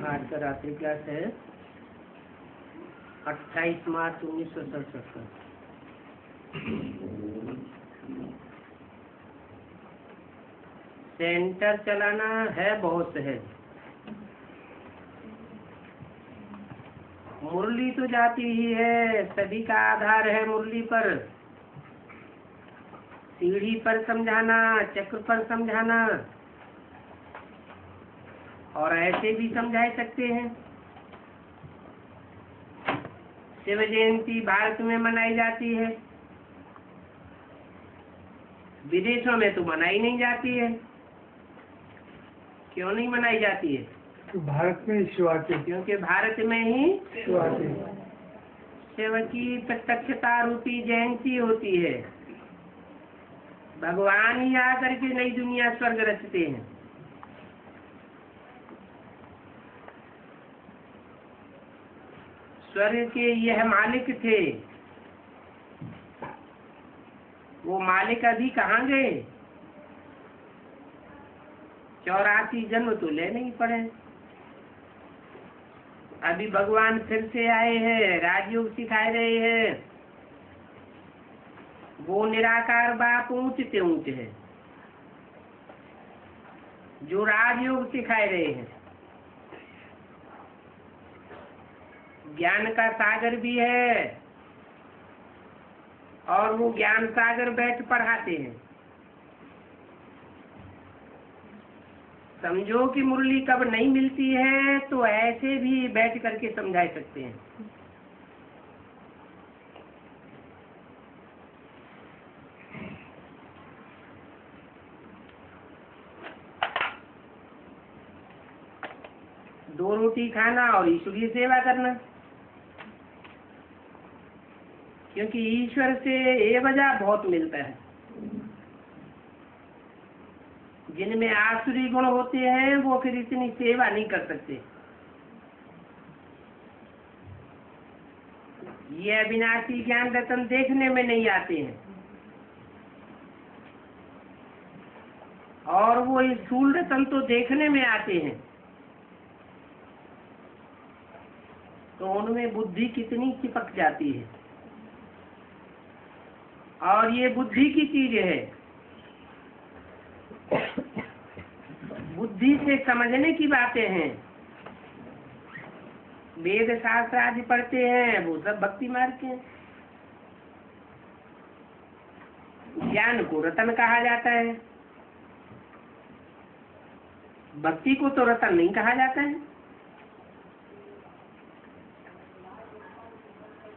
आज का रात्रि क्लास है 28 मार्च 1967 का। सेंटर चलाना है बहुत सहज। मुरली तो जाती ही है, सभी का आधार है मुरली पर। सीढ़ी पर समझाना, चक्र पर समझाना, और ऐसे भी समझा सकते हैं। शिव जयंती भारत में मनाई जाती है, विदेशों में तो मनाई नहीं जाती है। क्यों नहीं मनाई जाती है? तो भारत में शिव आते, क्योंकि भारत में ही शिव आते। शिव की प्रत्यक्षता रूपी जयंती होती है। भगवान ही आकर के नई दुनिया स्वर्ग रचते हैं। स्वर्ग के यह मालिक थे, वो मालिक अभी कहाँ गए? 84 जन्म तो ले नहीं पड़े, अभी भगवान फिर से आए हैं, राजयोग सिखा रहे हैं। वो निराकार बाप ऊंच से ऊंच है जो राजयोग सिखा रहे हैं। ज्ञान का सागर भी है, और वो ज्ञान सागर बैठ पढ़ाते हैं। समझो कि मुरली कब नहीं मिलती है तो ऐसे भी बैठ करके समझा सकते हैं। दो रोटी खाना और ईश्वरीय सेवा करना, क्योंकि ईश्वर से ये वजह बहुत मिलता है। जिनमें आसुरी गुण होते हैं वो फिर इतनी सेवा नहीं कर सकते। ये अविनाशी ज्ञान रतन देखने में नहीं आते हैं, और वो स्थूल रतन तो देखने में आते हैं। तो उनमें बुद्धि कितनी चिपक जाती है, और ये बुद्धि की चीज है। बुद्धि से समझने की बातें हैं। वेद शास्त्र आदि पढ़ते हैं वो सब भक्ति मार्ग के हैं। ज्ञान को रतन कहा जाता है, भक्ति को तो रतन नहीं कहा जाता है।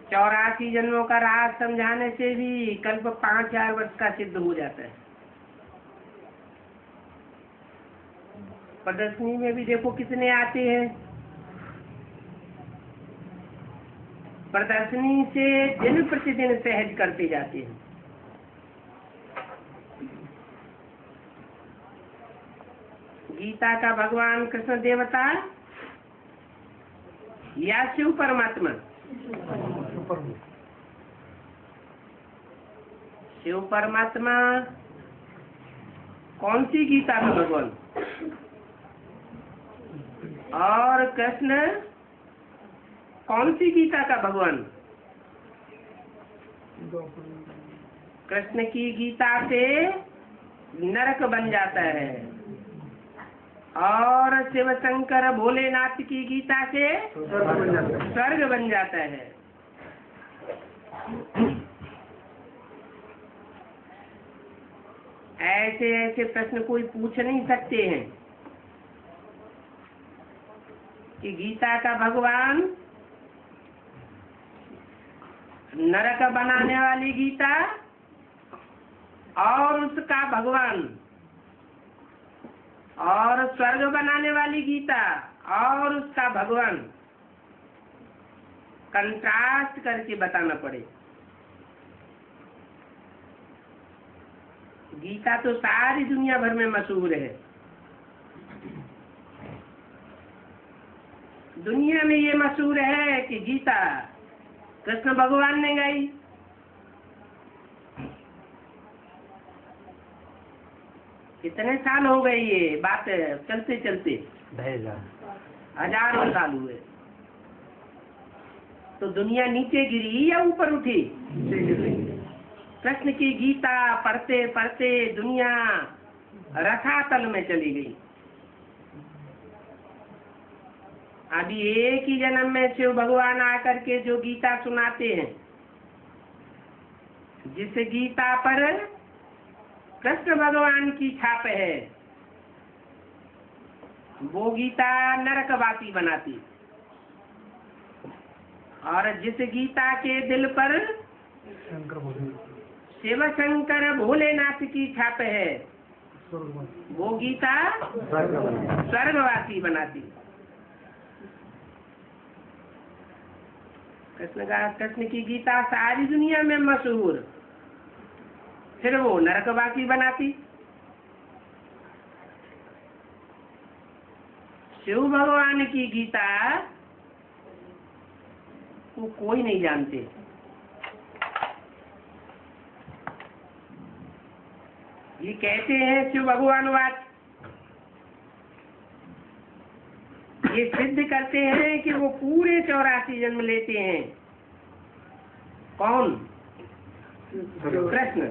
84 जन्मों का राज समझाने से भी कल्प 5000 वर्ष का सिद्ध हो जाता है। प्रदर्शनी में भी देखो कितने आते हैं। प्रदर्शनी से दिन प्रतिदिन सहज करते जाते हैं। गीता का भगवान कृष्ण देवता या शिव परमात्मा? शिव परमात्मा कौन सी गीता का भगवान? और कृष्ण कौन सी गीता का भगवान? कृष्ण की गीता से नरक बन जाता है, और शिव शंकर भोलेनाथ की गीता से स्वर्ग बन जाता है। ऐसे ऐसे प्रश्न कोई पूछ नहीं सकते हैं कि गीता का भगवान नरक बनाने वाली गीता और उसका भगवान, और स्वर्ग बनाने वाली गीता और उसका भगवान कंट्रास्ट करके बताना पड़े। गीता तो सारी दुनिया भर में मशहूर है। दुनिया में ये मशहूर है कि गीता कृष्ण भगवान ने गाई। कितने साल हो गए ये बात चलते चलते? 1000 साल हुए। तो दुनिया नीचे गिरी या ऊपर उठी? कृष्ण की गीता पढ़ते पढ़ते दुनिया रसातल में चली गई। अभी एक ही जन्म में शिव भगवान आकर के जो गीता सुनाते हैं, जिस गीता पर कृष्ण भगवान की छाप है, वो गीता नरकवासी बनाती, और जिस गीता के दिल पर शंकर भगवान शिव शंकर भोलेनाथ की छाप है, वो गीता स्वर्गवासी बनाती। कृष्ण की गीता सारी दुनिया में मशहूर, फिर वो नरकवासी बनाती। शिव भगवान की गीता को कोई नहीं जानते। ये कहते हैं शिव भगवान वाच, ये सिद्ध करते हैं कि वो पूरे 84 जन्म लेते हैं। कौन? कृष्ण।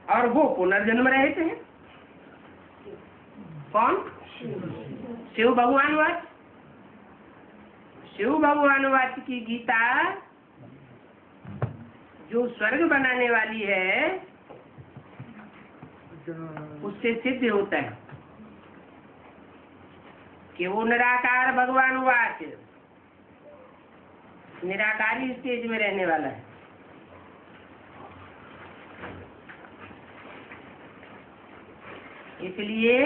और वो पुनर्जन्म रहते हैं। कौन? शिव भगवान वाच। शिव भगवान वाच की गीता जो स्वर्ग बनाने वाली है, उससे सिद्ध होता है कि वो निराकार भगवान वाच निराकारी स्टेज में रहने वाला है। इसलिए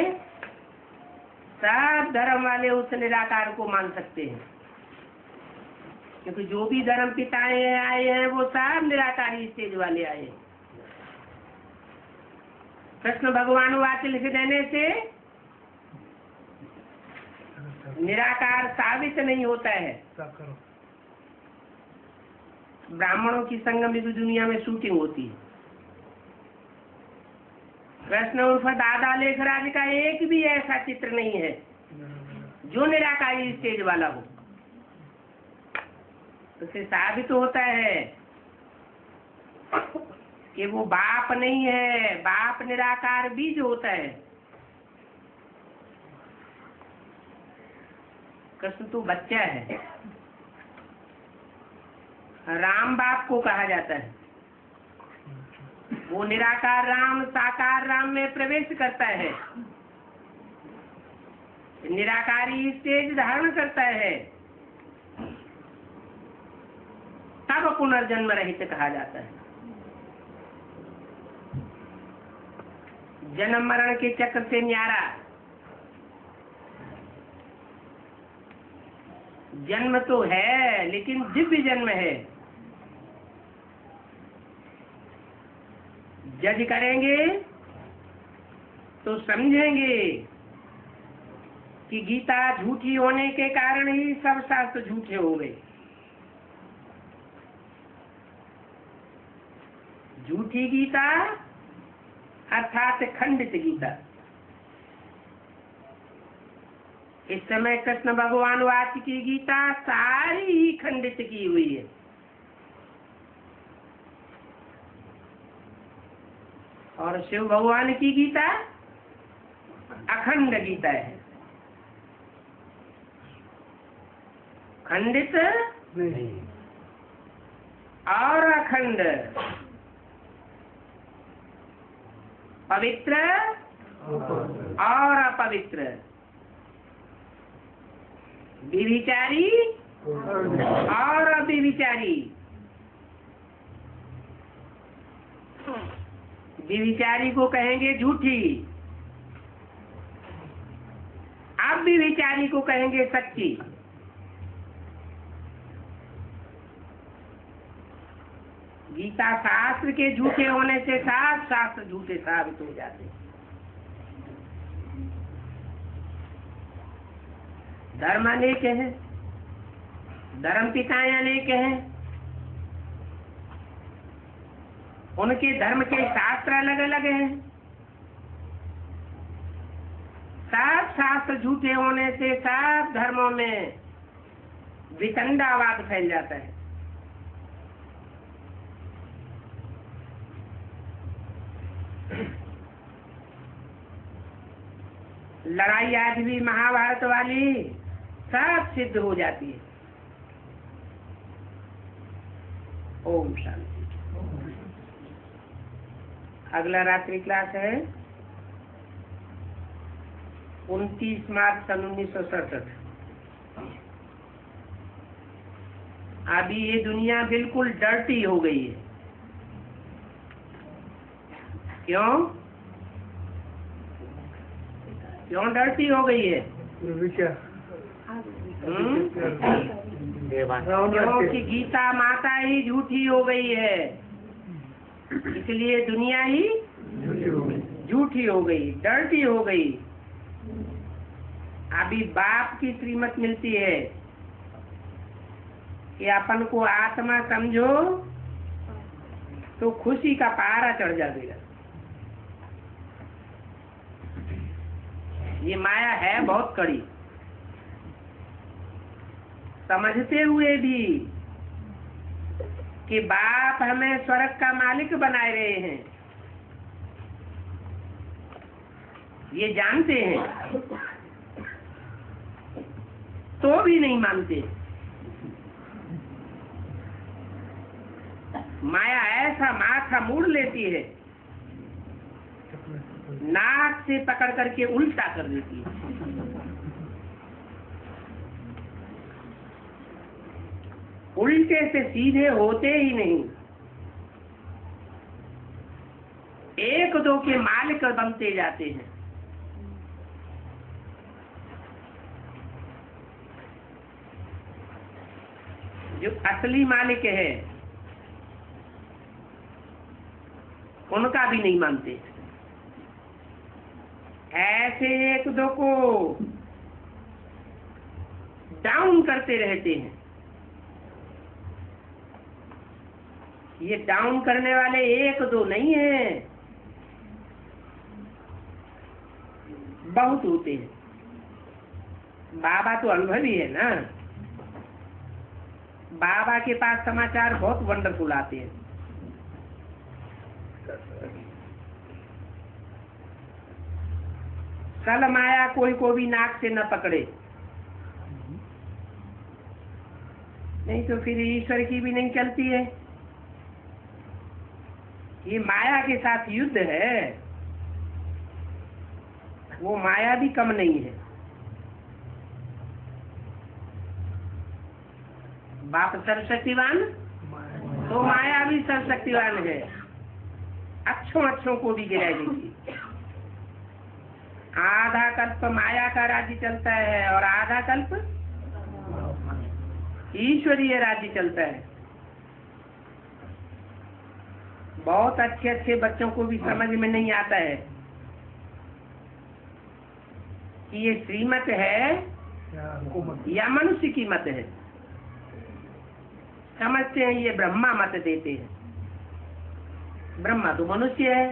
सब धर्म वाले उस निराकार को मान सकते हैं, क्योंकि जो भी धर्म पिताएं आए हैं वो सब निराकारी स्टेज वाले आए। कृष्ण भगवान वाच लिख देने से निराकार साबित नहीं होता है। ब्राह्मणों की संगम युग दुनिया में शूटिंग होती है। कृष्ण उर्फ दादा लेखराज का एक भी ऐसा चित्र नहीं है जो निराकारी स्टेज वाला हो। उससे साबित होता है कि वो बाप नहीं है, बाप निराकार बीज होता है। कृष्ण तो बच्चा है। राम बाप को कहा जाता है। वो निराकार राम साकार राम में प्रवेश करता है, निराकारी स्टेज धारण करता है, तब पुनर्जन्म रहित कहा जाता है। जन्म मरण के चक्र से न्यारा, जन्म तो है लेकिन दिव्य जन्म है। जज करेंगे तो समझेंगे कि गीता झूठी होने के कारण ही सब शास्त्र झूठे हो गए। झूठी गीता अर्थात खंडित गीता। इस समय कृष्ण भगवान वाच की गीता सारी ही खंडित की हुई है। और शिव भगवान की गीता अखंड गीता है। खंडित नहीं और अखंड, पवित्र और अपवित्र, विभिचारी और अविभिचारी। विभिचारी को कहेंगे झूठी, अविभिचारी को कहेंगे सच्ची। गीता शास्त्र के झूठे होने से सब शास्त्र झूठे साबित हो जाते। धर्म अनेक है, धर्म पिताएं अनेक हैं, उनके धर्म के शास्त्र अलग अलग हैं। सब शास्त्र झूठे होने से सब धर्मों में वितंडावाद फैल जाता है। लड़ाई आज भी महाभारत वाली सब सिद्ध हो जाती है। ओम शांति। अगला रात्रि क्लास है 29 मार्च सन 1967। अभी ये दुनिया बिल्कुल डर्टी हो गई है। क्यों क्यों डर्टी हो गई है? क्योंकि गीता माता ही झूठी हो गई है, इसलिए दुनिया ही झूठी हो गई, डर्टी हो गई। अभी बाप की श्रीमत मिलती है कि अपन को आत्मा समझो तो खुशी का पहाड़ा चढ़ जाएगा। ये माया है बहुत कड़ी, समझते हुए भी कि बाप हमें स्वर्ग का मालिक बनाए रहे हैं, ये जानते हैं तो भी नहीं मानते। माया ऐसा माथा मोड़ लेती है, नाक से पकड़ करके उल्टा कर देती है। उल्टे से सीधे होते ही नहीं, एक दो के मालिक बनते जाते हैं। जो असली मालिक है उनका भी नहीं मानते। ऐसे एक दो को डाउन करते रहते हैं। ये डाउन करने वाले एक दो नहीं है, बहुत होते हैं। बाबा तो अनुभवी है ना, बाबा के पास समाचार बहुत वंडरफुल आते हैं। कल माया कोई को भी नाक से न पकड़े, नहीं तो फिर ईश्वर की भी नहीं चलती है। ये माया के साथ युद्ध है, वो माया भी कम नहीं है। बाप सर्वशक्तिवान तो माया भी सर्वशक्तिवान है, अच्छों को भी गिरा देगी। आधा कल्प माया का राज्य चलता है और आधा कल्प ईश्वरीय राज्य चलता है। बहुत अच्छे बच्चों को भी समझ में नहीं आता है कि ये श्रीमत है या मनुष्य की मत है। समझते हैं ये ब्रह्मा मत देते हैं, ब्रह्मा तो मनुष्य है,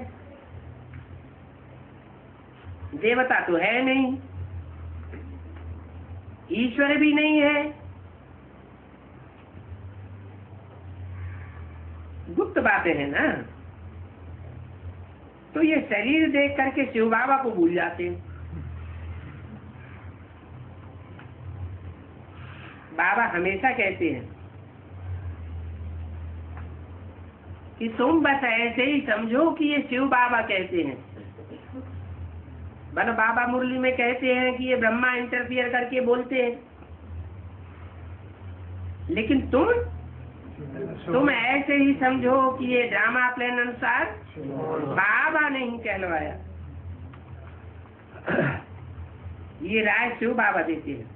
देवता तो है नहीं, ईश्वर भी नहीं है, गुप्त बातें हैं ना। तो ये शरीर देख करके शिव बाबा को भूल जाते हैं। बाबा हमेशा कहते हैं कि तुम बस ऐसे ही समझो कि ये शिव बाबा कहते हैं। बन बाबा मुरली में कहते हैं कि ये ब्रह्मा इंटरफियर करके बोलते हैं, लेकिन तुम ऐसे ही समझो कि ये ड्रामा प्लान अनुसार बाबा ने ही कहलवाया। ये राय शिव बाबा देते हैं।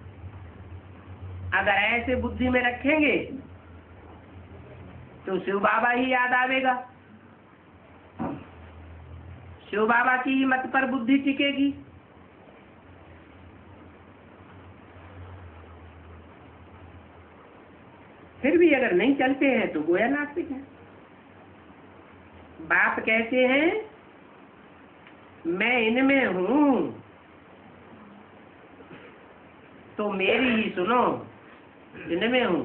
अगर ऐसे बुद्धि में रखेंगे तो शिव बाबा ही याद आवेगा, शिव बाबा की मत पर बुद्धि टिकेगी। फिर भी अगर नहीं चलते हैं तो गोया नास्तिक है। बाप कहते हैं मैं इनमें हूं तो मेरी ही सुनो, इनमें हूं।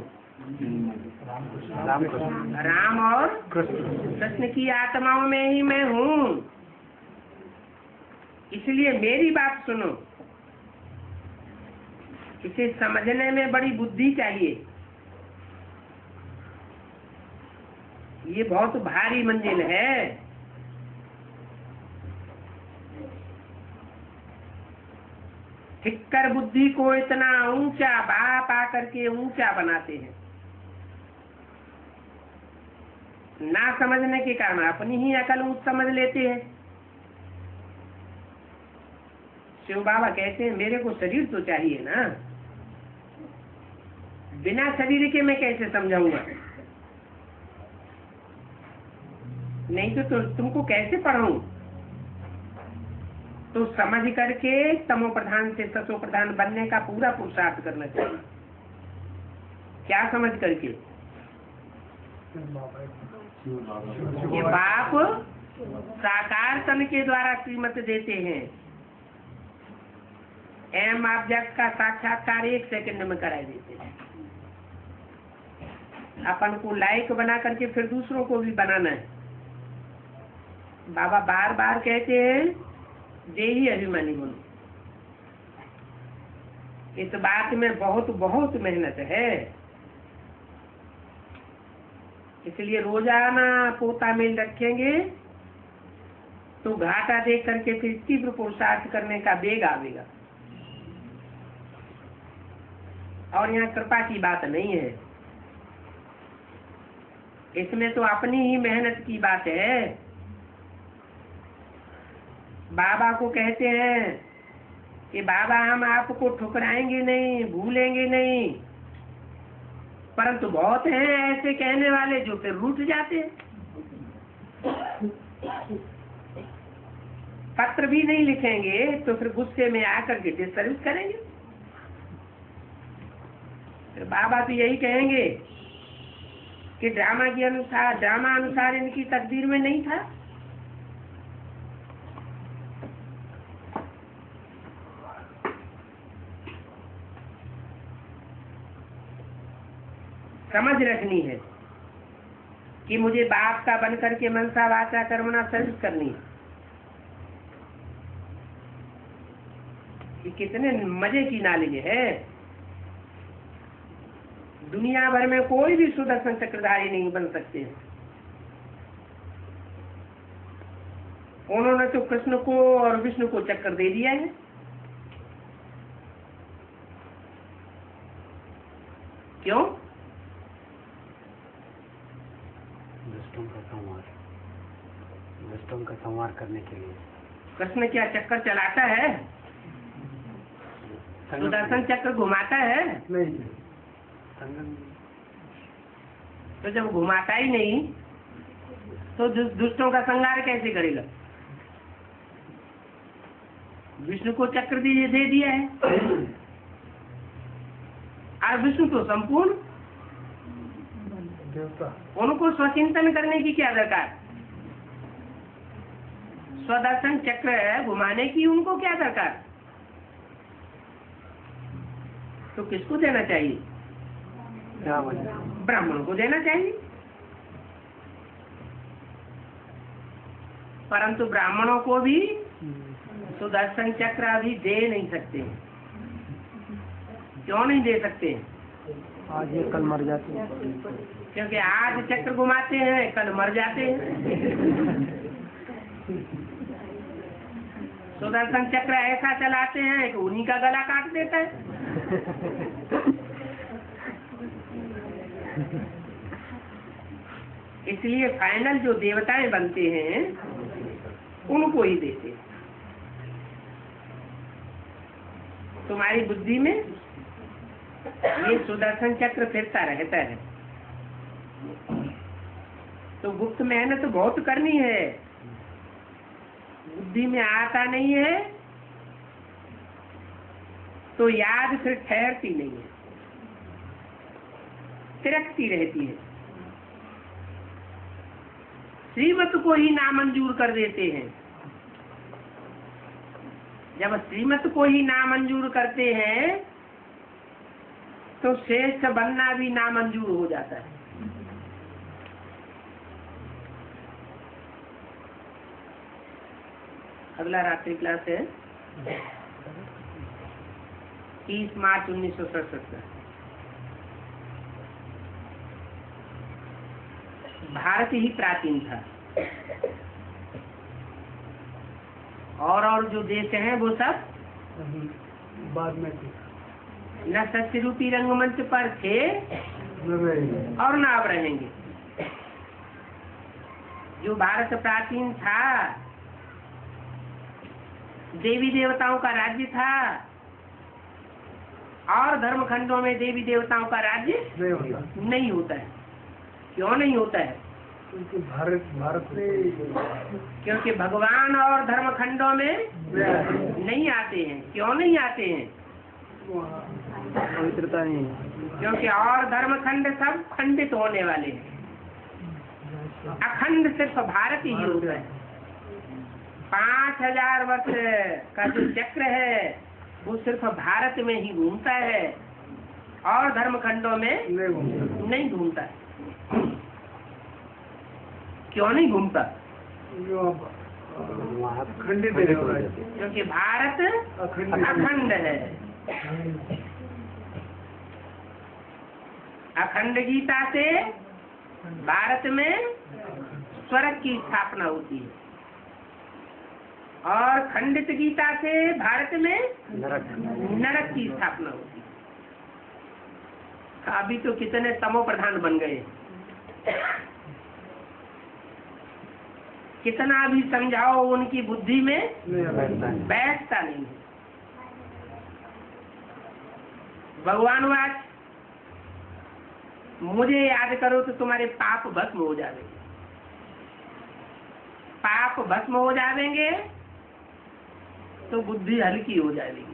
राम और कृष्ण की आत्माओं में ही मैं हूं, इसलिए मेरी बात सुनो। इसे समझने में बड़ी बुद्धि चाहिए। ये बहुत भारी मंजिल है। ठिक्कर बुद्धि को इतना ऊंचा बाप आकर के ऊंचा बनाते हैं। ना समझने के कारण अपनी ही अकल ऊंच समझ लेते हैं। शिव बाबा कहते हैं मेरे को शरीर तो चाहिए ना, बिना शरीर के मैं कैसे समझाऊंगा? नहीं तो तुमको कैसे पढ़ाऊं? तो समझ करके तमो प्रधान से सतो प्रधान बनने का पूरा पुरुषार्थ करना चाहिए। क्या समझ करके? ये बाप साकार तन के द्वारा श्रीमत देते हैं। एम ऑब्जेक्ट का साक्षात्कार 1 सेकंड में कराई देते हैं। अपन को लायक बना करके फिर दूसरों को भी बनाना है। बाबा बार बार कहते हैं जे ही अभिमानी बनो। इस बात में बहुत बहुत मेहनत है। इसलिए रोजाना पोता मेल रखेंगे तो घाटा देख करके फिर तीव्र पुरुषार्थ करने का वेग आवेगा। और यहाँ कृपा की बात नहीं है, इसमें तो अपनी ही मेहनत की बात है। बाबा को कहते हैं कि बाबा हम आपको ठुकराएंगे नहीं, भूलेंगे नहीं, परंतु बहुत हैं ऐसे कहने वाले जो फिर रूठ जाते हैं। पत्र भी नहीं लिखेंगे तो फिर गुस्से में आकर के डिस्टर्ब करेंगे। फिर बाबा तो यही कहेंगे कि ड्रामा अनुसार इनकी तकदीर में नहीं था। समझ रखनी है कि मुझे बाप का बन करके मनसा वाचा कर्मणा सर्विस करनी है। ये कितने मजे की नॉलेज है। दुनिया भर में कोई भी सुदर्शन चक्रधारी नहीं बन सकते। उन्होंने तो कृष्ण को और विष्णु को चक्कर दे दिया है। क्यों? दुष्टों का संहार करने के लिए। कृष्ण क्या चक्कर चलाता है? सुदर्शन चक्र घुमाता है? नहीं। तो जब घुमाता ही नहीं तो दुष्टों का संहार कैसे करेगा? विष्णु को चक्र दे दिया है और विष्णु तो संपूर्ण देवता। उनको स्वचिंतन करने की क्या दरकार? स्वदर्शन चक्र घुमाने की उनको क्या दरकार? तो किसको देना चाहिए? ब्राह्मणों को देना चाहिए। परंतु ब्राह्मणों को भी सुदर्शन चक्र अभी दे नहीं सकते। क्यों नहीं दे सकते? आज ये कल मर जाते हैं। क्योंकि आज चक्र घुमाते हैं, कल मर जाते हैं। सुदर्शन चक्र ऐसा चलाते हैं कि उन्हीं का गला काट देता है। इसलिए फाइनल जो देवताएं बनते हैं उनको ही देते हैं। तुम्हारी बुद्धि में ये सुदर्शन चक्र फिरता रहता है, तो गुप्त मेहनत बहुत करनी है। बुद्धि में आता नहीं है तो याद फिर ठहरती नहीं है, तिरकती रहती है। श्रीमत को ही नामंजूर कर देते हैं। जब श्रीमत को ही नामंजूर करते हैं तो श्रेष्ठ बनना भी नामंजूर हो जाता है। अगला रात्रि क्लास है। 30 मार्च 1967 का। भारत ही प्राचीन था और जो देश हैं वो सब बाद में न सत्य रूपी रंगमंच पर थे और न अब रहेंगे। जो भारत प्राचीन था, देवी देवताओं का राज्य था और धर्मखंडों में देवी देवताओं का राज्य नहीं होता है। क्यों नहीं होता है? भारत में क्योंकि भगवान और धर्मखंडों में नहीं आते हैं। क्यों नहीं आते हैं? पवित्रता नहीं है। क्योंकि और धर्मखंड सब खंडित होने वाले हैं। अखंड सिर्फ भारत ही होता है। 5000 वर्ष का जो चक्र है वो सिर्फ भारत में ही घूमता है और धर्मखंडों में नहीं घूमता है। क्यों नहीं घूमता? खंडित है, क्योंकि भारत अखंड है। अखंड गीता से भारत में स्वर्ग की स्थापना होती है और खंडित गीता से भारत में नरक की स्थापना होती है। अभी तो कितने तमो प्रधान बन गए। कितना भी समझाओ उनकी बुद्धि में बैठता नहीं है। भगवान वाच मुझे याद करो तो तुम्हारे पाप भस्म हो जाएंगे। पाप भस्म हो जाएंगे तो बुद्धि हल्की हो जाएगी।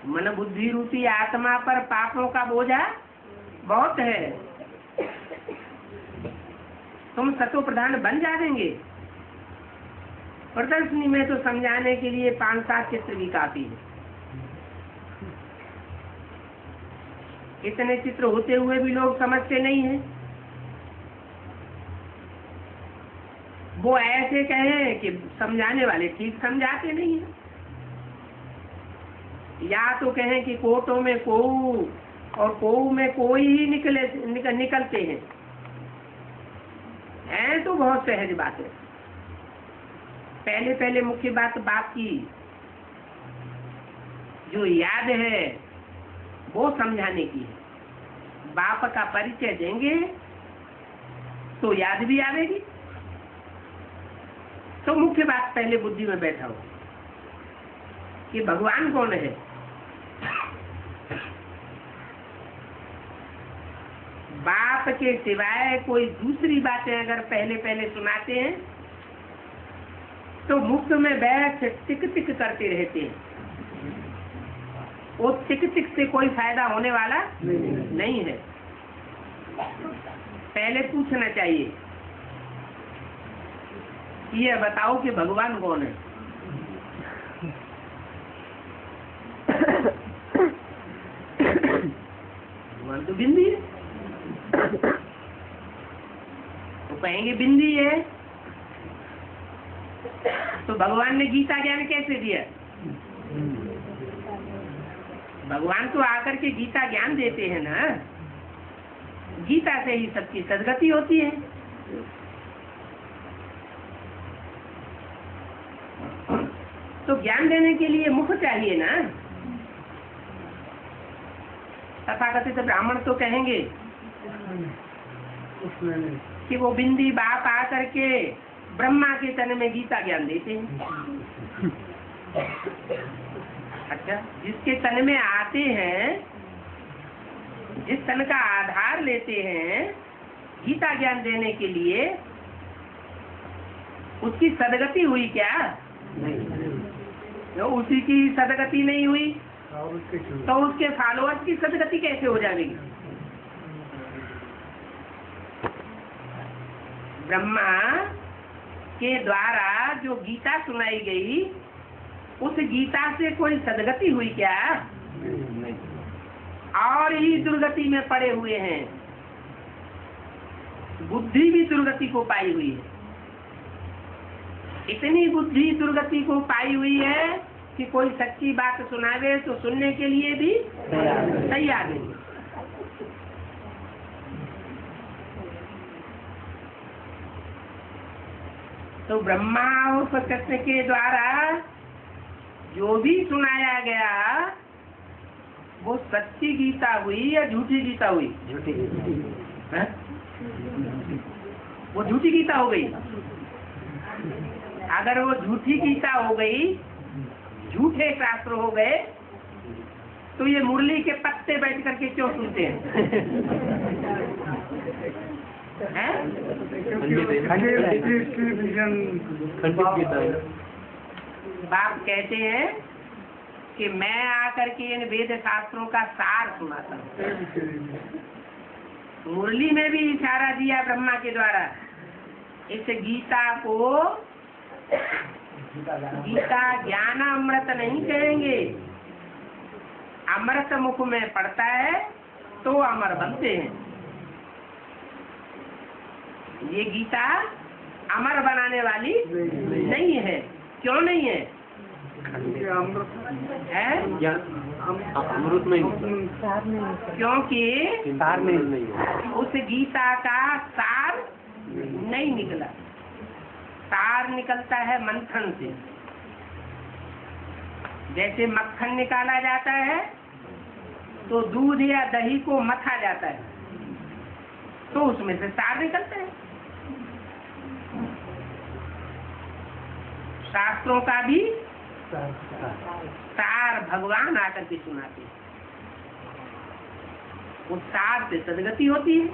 मन बुद्धि रूपी आत्मा पर पापों का बोझा बहुत है। तुम सतो प्रधान बन जाएंगे। प्रदर्शनी में तो समझाने के लिए 5-7 चित्र भी काफी है। इतने चित्र होते हुए भी लोग समझते नहीं हैं। वो ऐसे कहें कि समझाने वाले ठीक समझाते नहीं हैं, या तो कहें कि कोटों में कोऊ और कोऊ में कोई ही निकलते हैं। है तो बहुत सहज बात है। पहले मुख्य बात बाप की जो याद है वो समझाने की है। बाप का परिचय देंगे तो याद भी आवेगी। तो मुख्य बात पहले बुद्धि में बैठा हो कि भगवान कौन है। बाप के सिवाय कोई दूसरी बातें अगर पहले सुनाते हैं तो मुफ्त में बैठ टिक टिक करते रहते हैं। वो टिक टिक से कोई फायदा होने वाला नहीं है। पहले पूछना चाहिए कि ये बताओ कि भगवान कौन है। भगवान तो बिंदी है। तो कहेंगे बिंदी है तो भगवान ने गीता ज्ञान कैसे दिया? भगवान तो आकर के गीता ज्ञान देते हैं ना। गीता से ही सबकी सदगति होती है। तो ज्ञान देने के लिए मुख चाहिए ना। तथाकथित ब्राह्मण तो कहेंगे कि वो बिंदी बाप आकर के ब्रह्मा के तन में गीता ज्ञान देते हैं। अच्छा, जिसके तन में आते हैं, जिस तन का आधार लेते हैं गीता ज्ञान देने के लिए, उसकी सदगति हुई क्या? नहीं। उसी की सदगति नहीं हुई तो उसके फॉलोअर्स की सदगति कैसे हो जाएगी? ब्रह्मा के द्वारा जो गीता सुनाई गई उस गीता से कोई सदगति हुई क्या? और ही दुर्गति में पड़े हुए हैं। बुद्धि भी दुर्गति को पाई हुई है। इतनी बुद्धि दुर्गति को पाई हुई है कि कोई सच्ची बात सुनावे तो सुनने के लिए भी तैयार नहीं। तो ब्रह्मा और कृष्ण के द्वारा जो भी सुनाया गया वो सच्ची गीता हुई या झूठी गीता हुई? झूठी है? वो झूठी गीता हो गई। अगर वो झूठी गीता हो गई, झूठे शास्त्र हो गए, तो ये मुरली के पत्ते बैठ करके क्यों सुनते हैं? बाप कहते हैं कि मैं आकर के इन वेद शास्त्रों का सार सुनाता हूँ। मुरली में भी इशारा दिया ब्रह्मा के द्वारा। इस गीता को गीता ज्ञान अमृत नहीं कहेंगे। अमृत मुख में पड़ता है तो अमर बनते हैं। ये गीता अमर बनाने वाली नहीं है। क्यों नहीं है? अमृत नहीं, क्योंकि सार नहीं है। उस गीता का सार नहीं निकला। सार निकलता है मंथन से। जैसे मक्खन निकाला जाता है तो दूध या दही को मथा जाता है तो उसमें से सार निकलता है। शास्त्रों का भी सार भगवान आकर के सुनाते हैं। उस सार से सदगति होती है।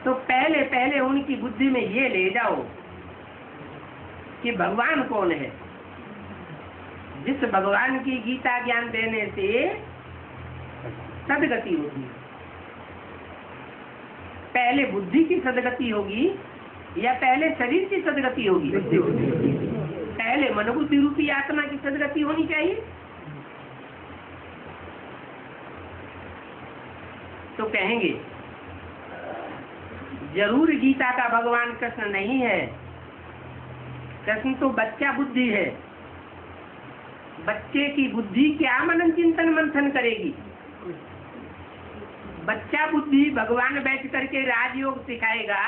तो पहले पहले उनकी बुद्धि में ये ले जाओ कि भगवान कौन है। जिस भगवान की गीता ज्ञान देने से सदगति होगी। पहले बुद्धि की सदगति होगी या पहले शरीर की सदगति होगी? पहले मनोबुद्धि रूपी आत्मा की सदगति होनी चाहिए। तो कहेंगे जरूर गीता का भगवान कृष्ण नहीं है। कृष्ण तो बच्चा बुद्धि है। बच्चे की बुद्धि क्या मनन चिंतन मंथन करेगी? बच्चा बुद्धि भगवान बैठ करके राजयोग सिखाएगा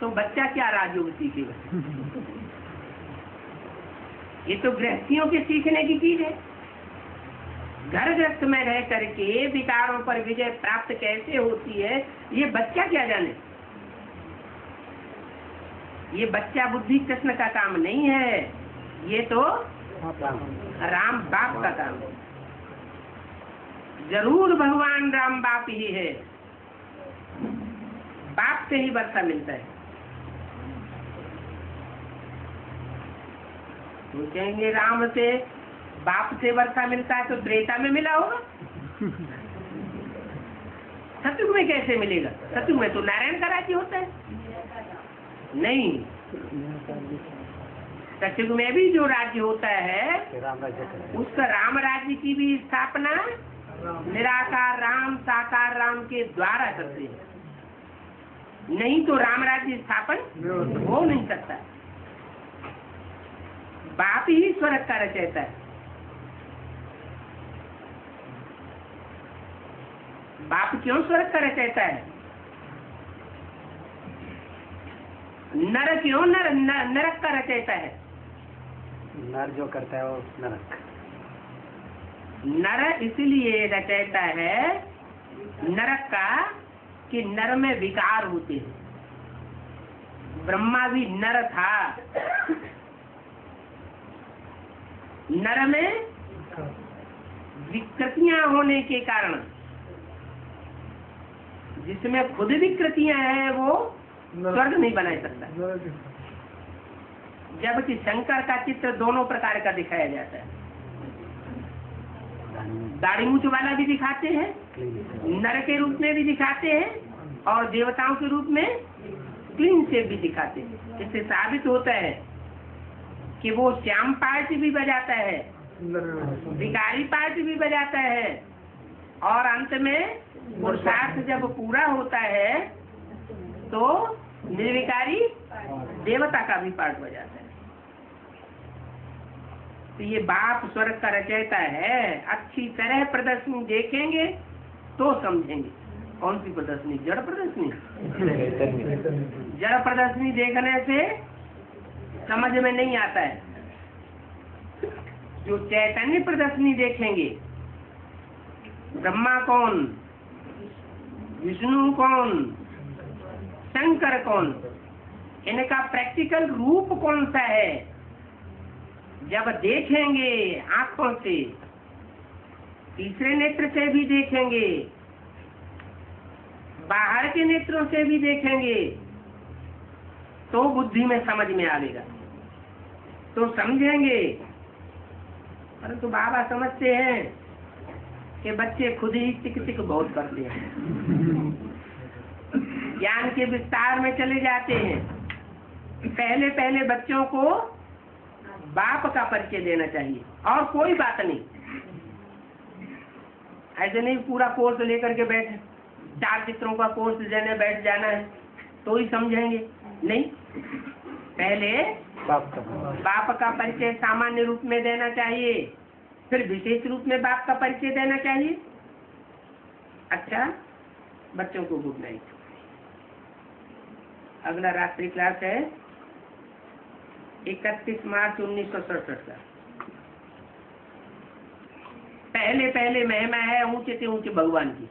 तो बच्चा क्या राजयोग सीखेगा? ये तो गृहस्थियों के सीखने की चीज है। घर गृहस्थ में रह करके विकारों पर विजय प्राप्त कैसे होती है ये बच्चा क्या जाने। ये बच्चा बुद्धि कृष्ण का काम नहीं है। ये तो राम बाप का काम है। जरूर भगवान राम बाप ही है। बाप से ही वर्षा मिलता है। तो कहेंगे राम से बाप से वर्षा मिलता है तो त्रेता में मिला होगा। सतयुग में कैसे मिलेगा? सतयुग में तो नारायण का राज्य होता है। नहीं, सतयुग में भी जो राज्य होता है उसका राम राज्य की भी स्थापना निराकार राम साकार राम के द्वारा करते हैं। नहीं तो राम राज्य स्थापन हो नहीं सकता। बाप ही स्वर्ग का रचयिता है। बाप क्यों स्वर्ग का रचयिता है? नर क्यों नरक का रचयिता है? नर जो करता है वो नरक। नर इसलिए रचयिता है नरक का कि नर में विकार होते हैं। ब्रह्मा भी नर था। नर में विकृतियां होने के कारण, जिसमें खुद विकृतियां हैं वो स्वर्ग नहीं बना सकता। जबकि शंकर का चित्र दोनों प्रकार का दिखाया जाता है। दाढ़ी मूछ वाला भी दिखाते हैं, नर के रूप में भी दिखाते हैं और देवताओं के रूप में क्लीन शेव भी दिखाते हैं। इससे साबित होता है कि वो श्याम पार्टी भी बजाता है, भिखारी पार्टी भी बजाता है और अंत में पुरुषार्थ जब पूरा होता है तो निर्विकारी देवता का भी पाठ बजाता है। तो ये बाप स्वर्ग का रचयिता है। अच्छी तरह प्रदर्शनी देखेंगे तो समझेंगे। कौन सी प्रदर्शनी? जड़ प्रदर्शनी। जड़ प्रदर्शनी देखने से समझ में नहीं आता है। जो चैतन्य प्रदर्शनी देखेंगे, ब्रह्मा कौन, विष्णु कौन, शंकर कौन, इनका प्रैक्टिकल रूप कौन सा है, जब देखेंगे आंखों से, तीसरे नेत्र से भी देखेंगे, बाहर के नेत्रों से भी देखेंगे, तो बुद्धि में समझ में आएगा, तो समझेंगे। परंतु बाबा समझते हैं कि बच्चे खुद ही टिक टिक बहुत करते हैं, ज्ञान के विस्तार में चले जाते हैं। पहले पहले बच्चों को बाप का परिचय देना चाहिए और कोई बात नहीं। ऐसे नहीं पूरा कोर्स लेकर के बैठे, 4 चित्रों का कोर्स लेने बैठ जाना है तो ही समझेंगे, नहीं। पहले बाप का परिचय सामान्य रूप में देना चाहिए, फिर विशेष रूप में बाप का परिचय देना चाहिए। अच्छा, बच्चों को गुड नाइट। अगला रात्रि क्लास है 31 मार्च 1967 का। पहले पहले महिमा है ऊंचे से ऊंचे भगवान की।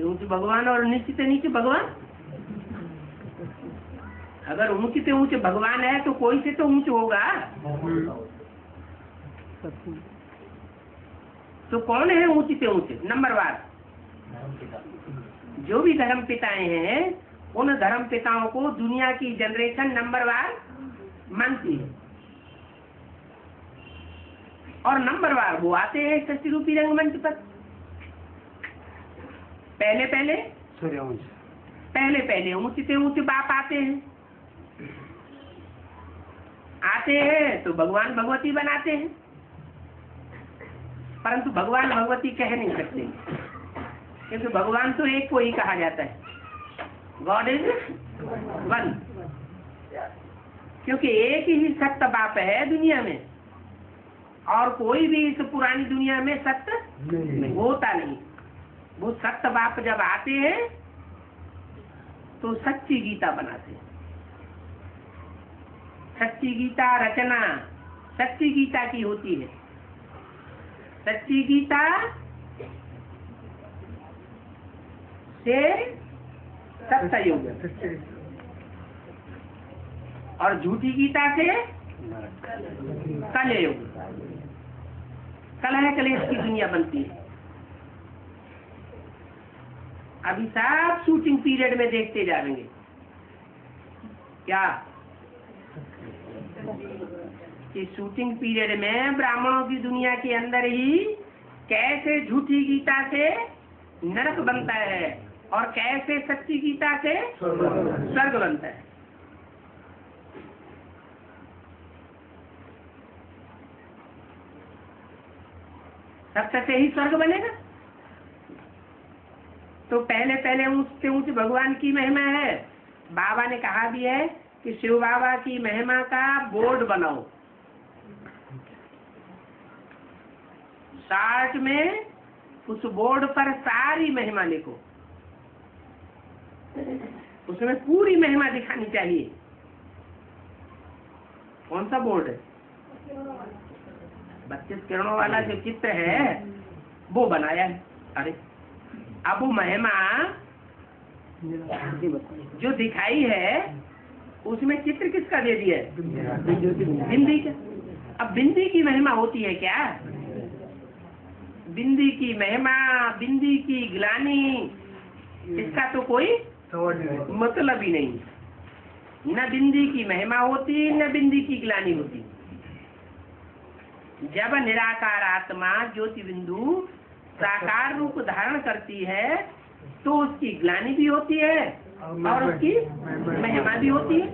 ऊंचे भगवान और नीचे से नीचे भगवान। अगर ऊंचे से ऊंचे भगवान है तो कोई से तो ऊंचे होगा। तो कौन है ऊंचे से ऊंचे? नंबरवार जो भी धर्म पिताएं हैं, उन धर्म पिताओं को दुनिया की जनरेशन नंबरवार मानती है, और नंबरवार वो आते हैं सृष्टि रूपी रंगमंच पर। पहले पहले पहले पहले ऊंचे से ऊंचे बाप आते हैं तो भगवान भगवती बनाते हैं, परंतु भगवान भगवती कह नहीं सकते, क्योंकि भगवान तो एक को ही कहा जाता है, गॉड इज वन। क्योंकि एक ही सत्य बाप है दुनिया में, और कोई भी इस पुरानी दुनिया में सत्य होता नहीं। वो सत्य बाप जब आते हैं तो सच्ची गीता बनाते हैं। सच्ची गीता रचना सच्ची गीता की होती है। सच्ची गीता से सत्सयुग, और झूठी गीता से कलयुग। कलह कलेश की दुनिया बनती है। अभी सब शूटिंग पीरियड में देखते जाएंगे क्या कि शूटिंग पीरियड में ब्राह्मणों की दुनिया के अंदर ही कैसे झूठी गीता से नरक बनता है और कैसे सच्ची गीता से स्वर्ग बनता है। सत्य से ही स्वर्ग बनेगा। तो पहले पहले ऊंचे ऊंचे भगवान की महिमा है। बाबा ने कहा भी है कि शिव बाबा की महिमा का बोर्ड बनाओ। चार्ट में उस बोर्ड पर सारी महिमा लिखो, उसमें पूरी महिमा दिखानी चाहिए। कौन सा बोर्ड है? 32 किरणों वाला जो चित्र है वो बनाया है। अरे अब वो महिमा जो दिखाई है उसमें चित्र किसका दे दिया है? बिंदी का। अब बिंदी की महिमा होती है क्या? बिंदी की महिमा, बिंदी की ग्लानी, इसका तो कोई मतलब ही नहीं। न बिंदी की महिमा होती, न बिंदी की ग्लानी होती। जब निराकार आत्मा ज्योति बिंदु साकार रूप धारण करती है तो उसकी ग्लानि भी होती है और उसकी महिमा भी होती है।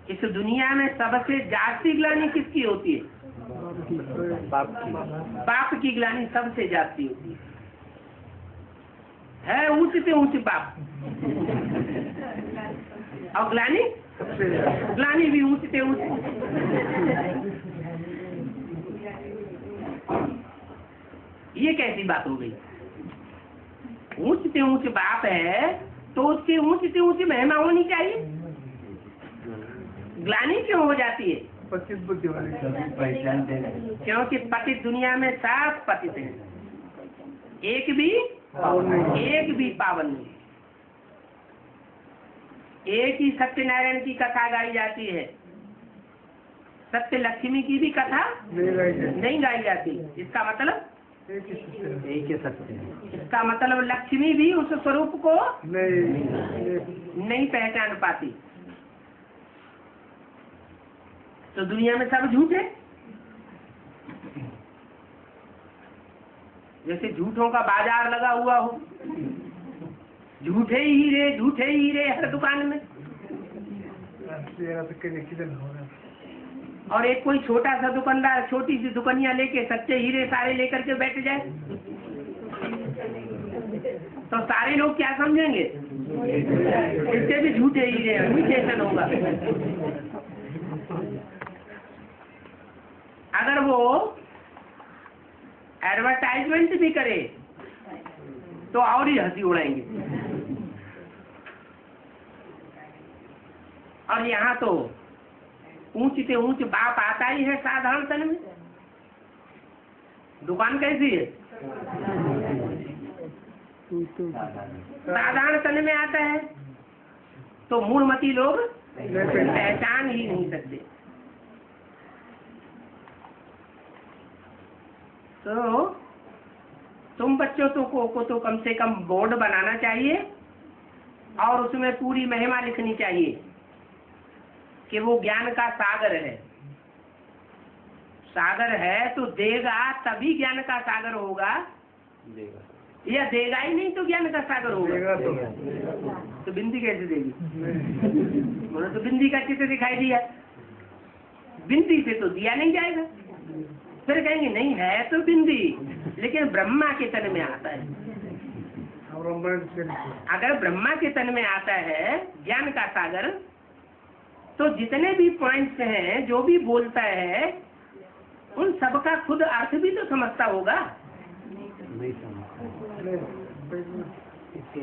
इस दुनिया में सबसे जास्ती ग्लानि किसकी होती है? बाप की ग्लानि सबसे जाती होती है ऊंच से ऊंच बाप, और ग्लानि भी ऊंच से ऊंच। ये कैसी बात हो गई? ऊंच से ऊंच बाप है तो उसकी ऊंच से ऊंच महिमा होनी चाहिए, ग्लानि क्यों हो जाती है? पतित बुद्धि वाले क्योंकि पतित दुनिया में सब पतित हैं, एक भी पावन नहीं। एक ही सत्यनारायण की कथा गाई जाती है, सत्य लक्ष्मी की भी कथा नहीं गाई जाती। इसका मतलब एक ही सत्य है। इसका मतलब लक्ष्मी भी उस स्वरूप को नहीं पहचान पाती। तो दुनिया में सब झूठ है, जैसे झूठों का बाजार लगा हुआ हो, झूठे हीरे हर दुकान में। और एक कोई छोटा सा दुकानदार छोटी सी दुकानिया लेके सच्चे हीरे सारे लेकर के बैठ जाए तो सारे लोग क्या समझेंगे? इससे भी झूठे हीरे हैं, इमिटेशन होगा। अगर वो एडवर्टाइजमेंट भी करे तो और ही हंसी उड़ाएंगे। और यहाँ तो ऊंच से ऊंच बाप आता ही है साधारण तन में। दुकान कैसी है? साधारण तन में आता है, तो मूढ़मती लोग पहचान ही नहीं सकते। तो तुम बच्चों को तो कम से कम बोर्ड बनाना चाहिए और उसमें पूरी महिमा लिखनी चाहिए कि वो ज्ञान का सागर है। सागर है तो देगा तभी ज्ञान का सागर होगा, या देगा ही नहीं तो ज्ञान का सागर होगा। तो बिंदी कैसे देगी? बोले तो बिंदी का चित्र दिखाई दिया, बिंदी से तो दिया नहीं जाएगा। फिर कहेंगे नहीं है तो बिंदी, लेकिन ब्रह्मा के तन में आता है। अगर ब्रह्मा के तन में आता है ज्ञान का सागर, तो जितने भी पॉइंट्स हैं, जो भी बोलता है, उन सबका खुद अर्थ भी तो समझता होगा।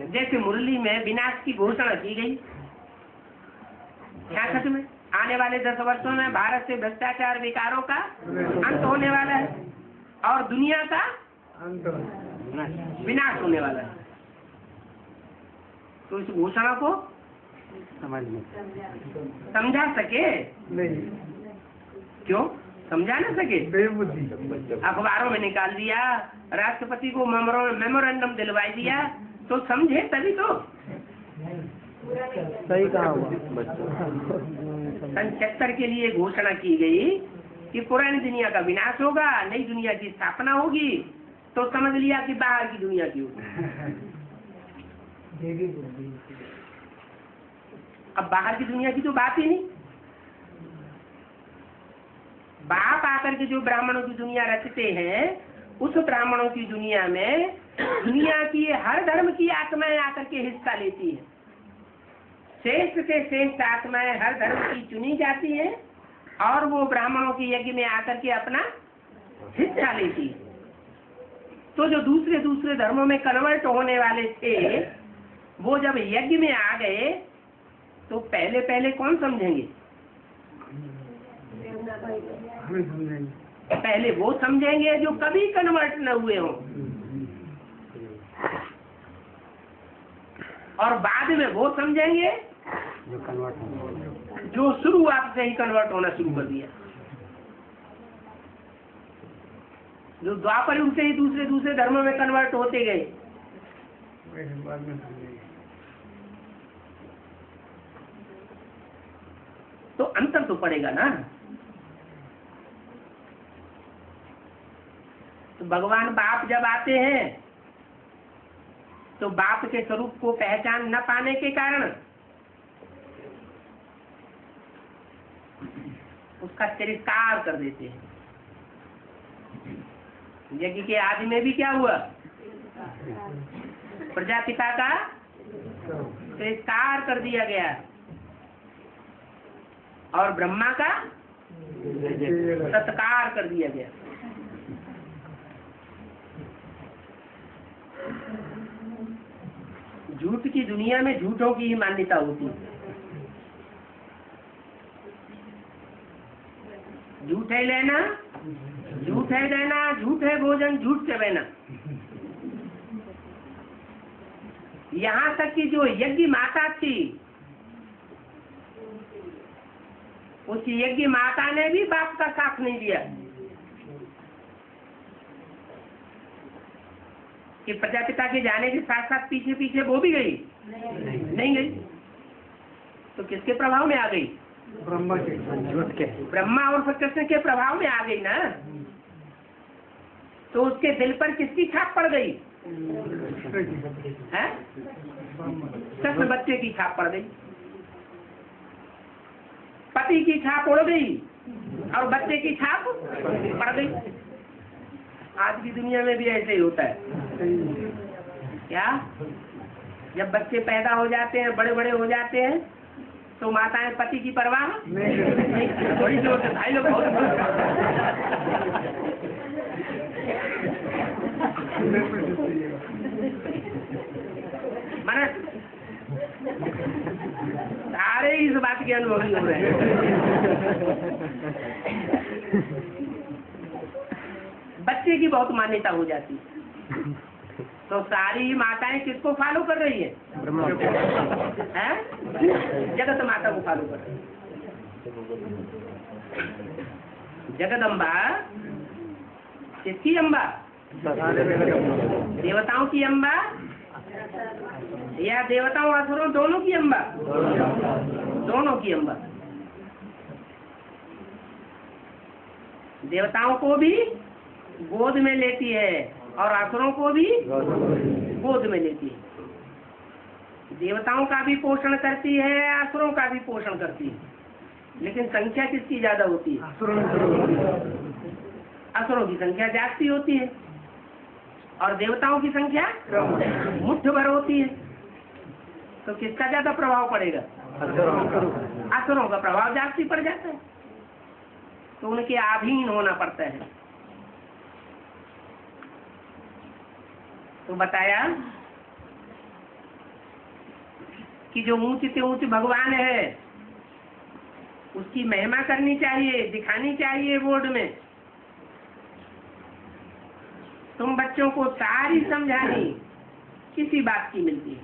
जैसे मुरली में विनाश की घोषणा की गई, 66 में आने वाले 10 वर्षों में भारत से भ्रष्टाचार विकारों का अंत होने वाला है और दुनिया का विनाश होने वाला है। तो इस घोषणा को समझा सके नहीं, क्यों समझा ना सके? बेबुद्धि। अखबारों में निकाल दिया, राष्ट्रपति को मेमोरेंडम दिलवाई दिया, तो समझे तभी तो। सही कहा हुआ। 76 के लिए घोषणा की गई कि पुरानी दुनिया का विनाश होगा, नई दुनिया की स्थापना होगी, तो समझ लिया कि बाहर की दुनिया की होगी। अब बाहर की दुनिया की तो बात ही नहीं। बाप आकर के जो ब्राह्मणों की दुनिया रचते हैं, उस ब्राह्मणों की दुनिया में दुनिया की हर धर्म की आत्माएं आकर के हिस्सा लेती है। श्रेष्ठ से श्रेष्ठ आत्माएं हर धर्म की चुनी जाती है और वो ब्राह्मणों के यज्ञ में आकर के अपना हिस्सा लेती है। तो जो दूसरे दूसरे धर्मों में कन्वर्ट होने वाले थे, वो जब यज्ञ में आ गए तो पहले पहले कौन समझेंगे? पहले वो समझेंगे जो कभी कन्वर्ट न हुए हों, और बाद में वो समझेंगे जो कन्वर्ट हो, जो शुरुआत से ही कन्वर्ट होना शुरू कर दिया। जो द्वापर युग से ही दूसरे दूसरे धर्मों में कन्वर्ट होते गए। तो अंतर तो पड़ेगा ना। तो भगवान बाप जब आते हैं तो बाप के स्वरूप को पहचान न पाने के कारण उसका तिरस्कार कर देते हैं। यज्ञ के आदि में भी क्या हुआ? प्रजापिता का तिरस्कार कर दिया गया और ब्रह्मा का सत्कार कर दिया गया। झूठ की दुनिया में झूठों की ही मान्यता होती है। झूठ है लेना, झूठ है देना, झूठ है भोजन, झूठ से बहना। यहाँ तक कि जो यज्ञ माता थी, उस यज्ञ माता ने भी बाप का साथ नहीं दिया कि प्रजापिता के जाने के साथ साथ पीछे पीछे वो भी गई, नहीं गई। तो किसके प्रभाव में आ गई? ब्रह्मा के झूठ के ब्रह्मा और कृष्ण के प्रभाव में आ गई ना। तो उसके दिल पर किसकी छाप पड़ गई? है कृष्ण बच्चे की छाप पड़ गई, पति की छाप उड़ गई और बच्चे की छाप पड़ गई। आज की दुनिया में भी ऐसे ही होता है। क्या जब बच्चे पैदा हो जाते हैं, बड़े बड़े हो जाते हैं, तो माताएं पति की परवाह नहीं। बड़ी जोर से भाई लोग बहुत माना सारे इस बात के अनुभवी हो रहे हैं। बच्चे की बहुत मान्यता हो जाती है। तो सारी माताएं किसको फॉलो कर रही है? हैं? जगत माता को फॉलो कर रही है। जगदम्बा किसकी अम्बा? देवताओं की अम्बा या देवताओं असुरों दोनों की अम्बा? दोनों की अम्बा। देवताओं को भी गोद में लेती है और असुरों को भी गोद में लेती है। देवताओं का भी पोषण करती है, असुरों का भी पोषण करती है, लेकिन संख्या किसकी ज्यादा होती है? असुरों की संख्या जास्ती होती है और देवताओं की संख्या मुट्ठ भर होती है। तो किसका ज्यादा प्रभाव पड़ेगा? असुरों का प्रभाव जास्ती पड़ जाता है, तो उनके अधीन होना पड़ता है। तो बताया कि जो ऊंच से ऊंच भगवान है उसकी महिमा करनी चाहिए, दिखानी चाहिए बोर्ड में। तुम बच्चों को सारी समझानी किसी बात की मिलती है।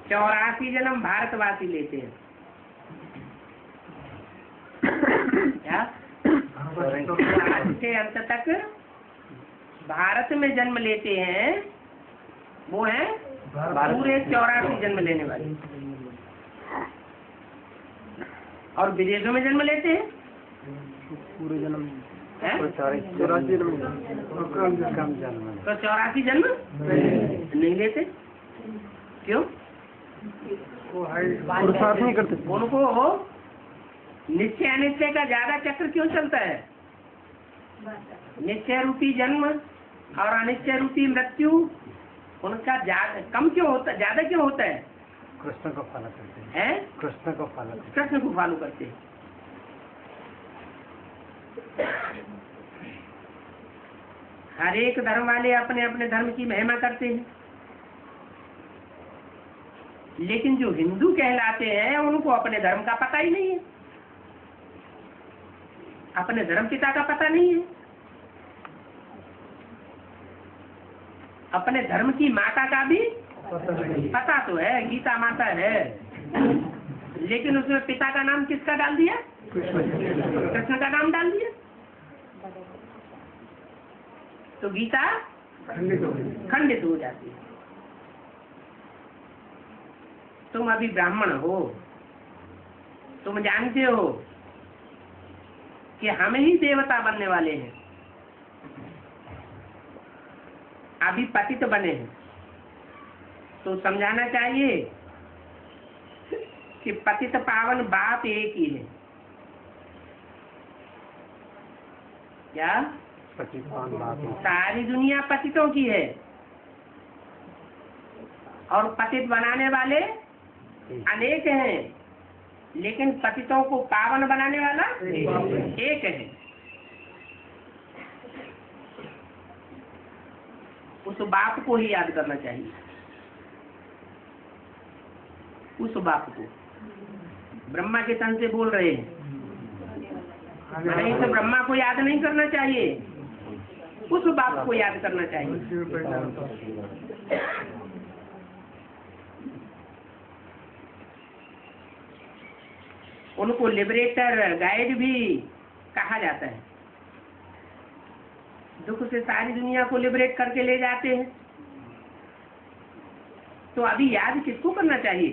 84 जन्म भारतवासी लेते हैं। क्या आज से अंत तक भारत में जन्म लेते हैं, वो है पूरे 84 जन्म लेने वाले। और विदेशों में जन्म लेते हैं पूरे जन्म हैं? 84 जन्म तो 84 जन्म नहीं लेते। क्यों? पुरुषार्थ नहीं करते। उनको निश्चय अनिश्चय का ज्यादा चक्र क्यों चलता है? निश्चय रूपी जन्म और अनिश्चय रूपी मृत्यु उनका कम क्यों होता, ज्यादा क्यों होता है? कृष्ण को फॉलो करते हैं? कृष्ण को फॉलो कृष्ण को फॉलो करते हैं। हर एक धर्म वाले अपने अपने धर्म की महिमा करते हैं, लेकिन जो हिंदू कहलाते हैं उनको अपने धर्म का पता ही नहीं है, अपने धर्म पिता का पता नहीं है। अपने धर्म की माता का भी पता तो है, गीता माता है, लेकिन उसमें पिता का नाम किसका डाल दिया? कृष्ण का नाम डाल दिया। तो गीता खंडित हो जाती है। तुम अभी ब्राह्मण हो, तुम जानते हो कि हम ही देवता बनने वाले हैं, अभी पतित बने हैं, तो समझाना चाहिए कि पतित पावन बाप एक ही है। क्या? पतितपान बाप सारी दुनिया पतितों की है और पतित बनाने वाले अनेक हैं, लेकिन पतितों को पावन बनाने वाला एक है। उस बाप को ही याद करना चाहिए, उस बाप को। ब्रह्मा के तन से बोल रहे हैं, नहीं तो ब्रह्मा को याद नहीं करना चाहिए, उस बाप को याद करना चाहिए। उनको लिबरेटर, गाइड भी कहा जाता है। दुख से सारी दुनिया को लिबरेट करके ले जाते हैं। तो अभी याद किसको करना चाहिए?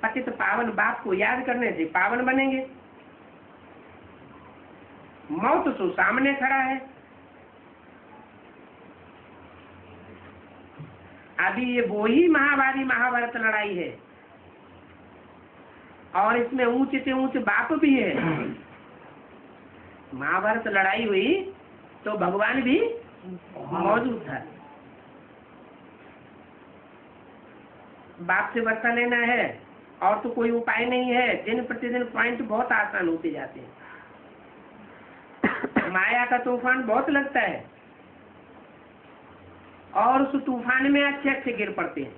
पतित पावन बाप को याद करने से पावन बनेंगे। मौत तो सामने खड़ा है। अभी ये वो ही महाभारी महाभारत लड़ाई है और इसमें ऊंचे से ऊंचे बाप भी है। महाभारत लड़ाई हुई तो भगवान भी मौजूद था। बाप से वर्षा लेना है और तो कोई उपाय नहीं है। दिन प्रतिदिन पॉइंट बहुत आसान होते जाते हैं। माया का तूफान बहुत लगता है और उस तूफान में अच्छे अच्छे गिर पड़ते हैं।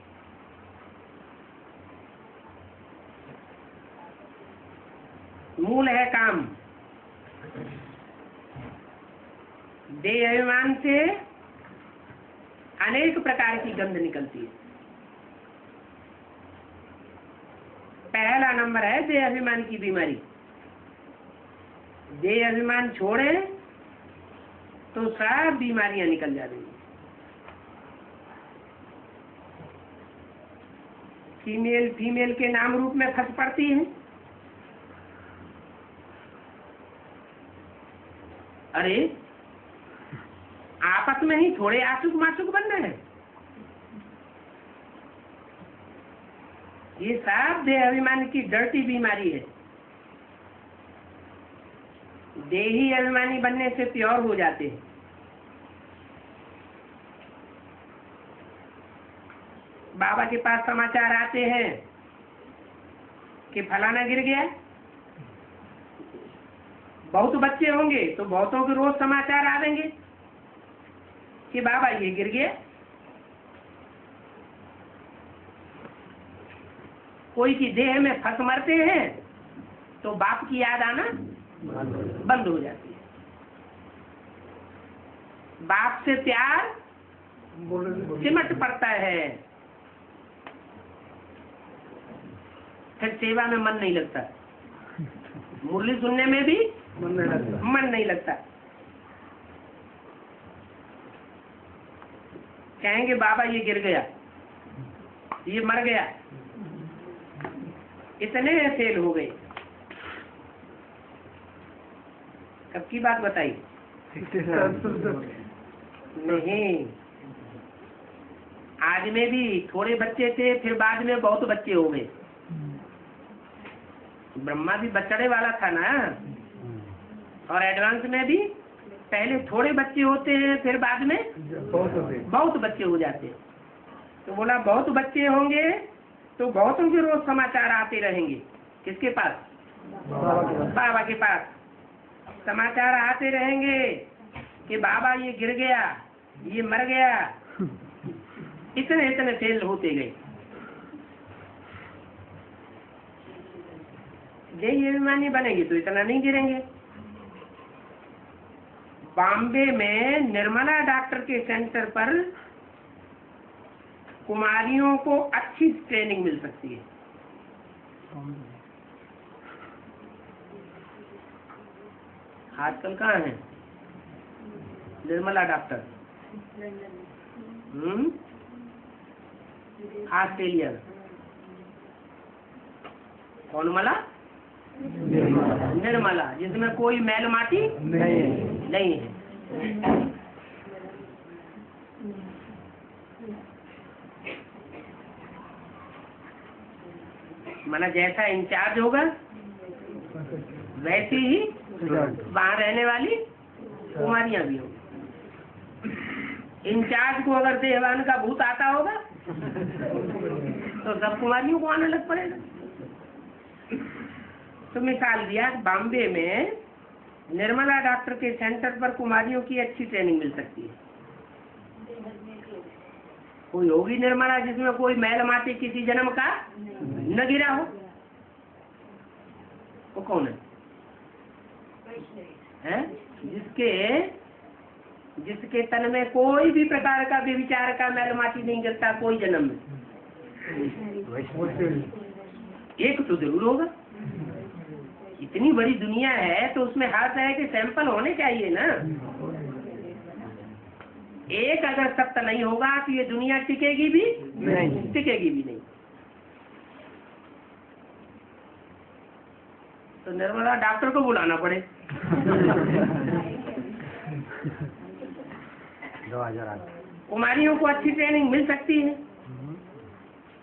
मूल है काम। देह अभिमान से अनेक प्रकार की गंध निकलती है। पहला नंबर है देह अभिमान की बीमारी। देह अभिमान छोड़े तो सब बीमारियां निकल जाती हैं। फीमेल के नाम रूप में फंस पड़ती है। अरे आपस में ही थोड़े आशुक माशुक बन रहे हैं। ये सब देह अभिमान की डर्टी बीमारी है। देही अभिमानी बनने से प्योर हो जाते हैं। बाबा के पास समाचार आते हैं कि फलाना गिर गया। बहुत बच्चे होंगे तो बहुतों के रोज समाचार आवेंगे कि बाबा ये गिर गया। कोई की देह में फंस मरते हैं तो बाप की याद आना बंद हो जाती है। बाप से प्यार सिमट पड़ता है। फिर सेवा में मन नहीं लगता, मुरली सुनने में भी मन नहीं लगता। कहेंगे बाबा ये गिर गया, ये मर गया, इतने फेल हो गए। कब की बात बताई? नहीं, आज में भी थोड़े बच्चे थे, फिर बाद में बहुत बच्चे हो गए। ब्रह्मा भी बचड़े वाला था ना। और एडवांस में भी पहले थोड़े बच्चे होते हैं, फिर बाद में बहुत बच्चे हो जाते हैं। तो बोला बहुत बच्चे होंगे तो बहुतों के रोज समाचार आते रहेंगे। किसके पास? बाबा के पास समाचार आते रहेंगे कि बाबा ये गिर गया, ये मर गया। इतने इतने फेल होते गए। देही अभिमानी बनेंगे तो इतना नहीं गिरेंगे। बॉम्बे में निर्मला डॉक्टर के सेंटर पर कुमारियों को अच्छी ट्रेनिंग मिल सकती है। आजकल कहाँ है निर्मला डॉक्टर? ऑस्ट्रेलिया। कौन मला? निर्मला, जिसमें कोई मैल माटी नहीं है। माना जैसा इंचार्ज होगा वैसे ही वहाँ रहने वाली कुमारियां भी होंगी। इंचार्ज को अगर देहवान का भूत आता होगा तो सब कुमारियों को आने लग पड़ेगा। तो मिसाल दिया, बॉम्बे में निर्मला डॉक्टर के सेंटर पर कुमारियों की अच्छी ट्रेनिंग मिल सकती है। कोई होगी निर्मला जिसमें कोई मैल माटी किसी जन्म का न गिरा हो, वो कौन है? जिसके तन में कोई भी प्रकार का व्यभिचार का मैल माटी नहीं गिरता कोई जन्म में, एक तो जरूर होगा। इतनी बड़ी दुनिया है तो उसमें हर तरह के सैंपल होने चाहिए ना। एक अगर सत्य नहीं होगा तो ये दुनिया टिकेगी भी नहीं, टिकेगी भी नहीं। तो निर्मला डॉक्टर को बुलाना पड़े। 2008 कुमारियों को अच्छी ट्रेनिंग मिल सकती है।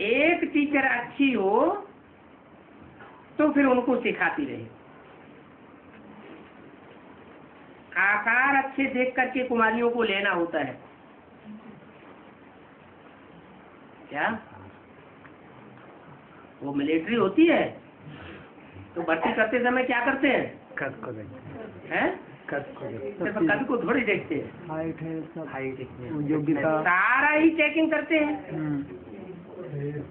एक टीचर अच्छी हो तो फिर उनको सिखाती रहे। आकार अच्छे देख करके कुमारियों को लेना होता है। क्या वो मिलिट्री होती है तो भर्ती करते समय क्या करते हैं? कद को देखते हैं? कद को देखते सिर्फ कद को थोड़ी देखते हैं, हाइट है सब, हाइट योग्यता सारा ही चेकिंग करते हैं।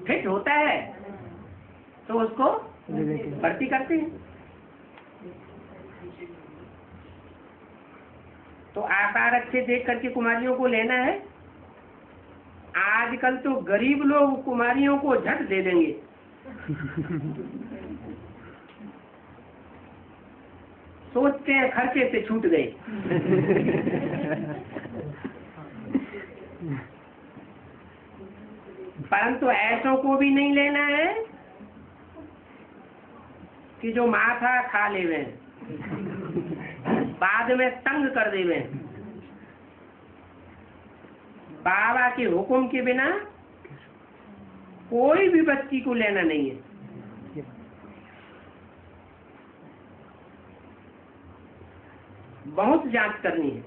फिट होता है तो उसको भर्ती करते हैं। तो आकार अच्छे देख करके कुमारियों को लेना है। आजकल तो गरीब लोग कुमारियों को झट दे देंगे। सोचते हैं खर्चे से छूट गए। परंतु ऐसों को भी नहीं लेना है कि जो माथा खा लेवे, बाद में तंग कर देवे। बाबा के हुक्म के बिना कोई भी बच्ची को लेना नहीं है। बहुत जांच करनी है।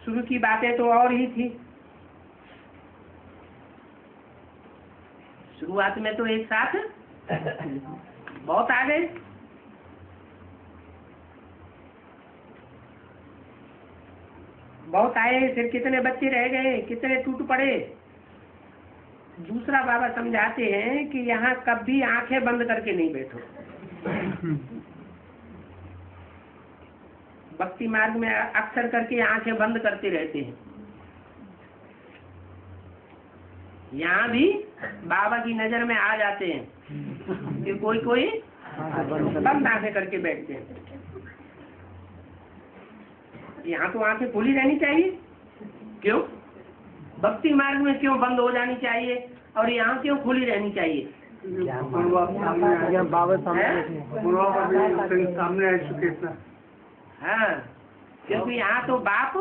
शुरू की बातें तो और ही थी। शुरुआत में तो एक साथ बहुत आ गए। बहुत आए, फिर कितने बच्चे रह गए, कितने टूट पड़े। दूसरा बाबा समझाते हैं कि यहाँ कभी आंखें बंद करके नहीं बैठो। भक्ति मार्ग में अक्सर करके आंखें बंद करते रहते हैं। यहाँ भी बाबा की नजर में आ जाते हैं कि कोई कोई बंद आंखें करके बैठते हैं। यहाँ तो आंखें खुली रहनी चाहिए। क्यों? भक्ति मार्ग में क्यों बंद हो जानी चाहिए और यहाँ क्यों खुली रहनी चाहिए? बाबा सामने आ चुके हैं। हाँ, क्योंकि यहाँ तो बाप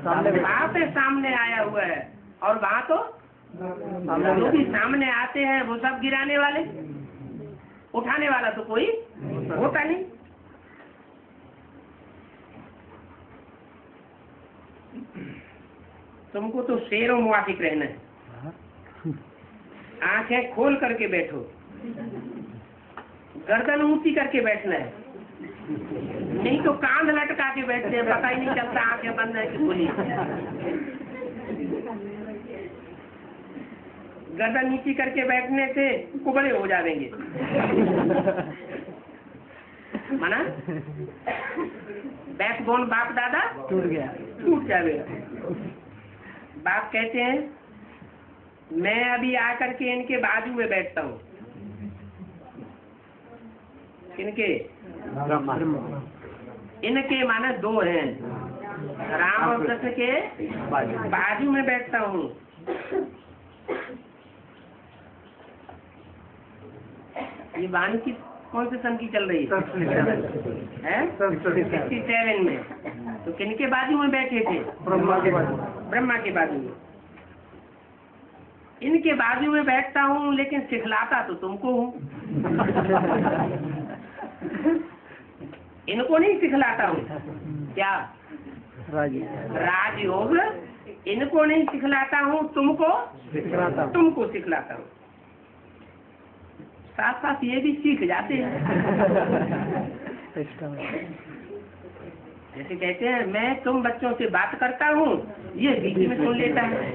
सामने आया हुआ है और वहाँ तो जो भी सामने आते हैं वो सब गिराने वाले, उठाने वाला तो कोई होता नहीं। तुमको तो शेरों मुआफिक रहना है। आंखें खोल करके बैठो, गर्दन ऊंची करके बैठना है। नहीं तो कांध लटका के बैठते हैं, पता ही नहीं चलता आंखें बंद है कि खुली। गर्दन नीची करके बैठने से कुबड़े हो जाएंगे। माना बैकबोन बाप दादा टूट जाएगा। बाप कहते हैं मैं अभी आकर के इनके बाजू में बैठता हूँ। किनके? इनके माने दो हैं, राम और कृष्ण के बाजू में बैठता हूँ। ये वाणी की कौन से सन की चल रही है? 67 में। तो किनके बाजू में बैठे थे? ब्रह्मा के बाजू में। इनके बाजू में बैठता हूँ लेकिन सिखलाता तो तुमको हूँ। इनको नहीं सिखलाता हूँ। क्या? राजयोग इनको नहीं सिखलाता हूँ, तुमको सिखलाता हूँ। साथ साथ ये भी सीख जाते हैं। जैसे कहते हैं मैं तुम बच्चों से बात करता हूँ, ये बीच में सुन लेता है।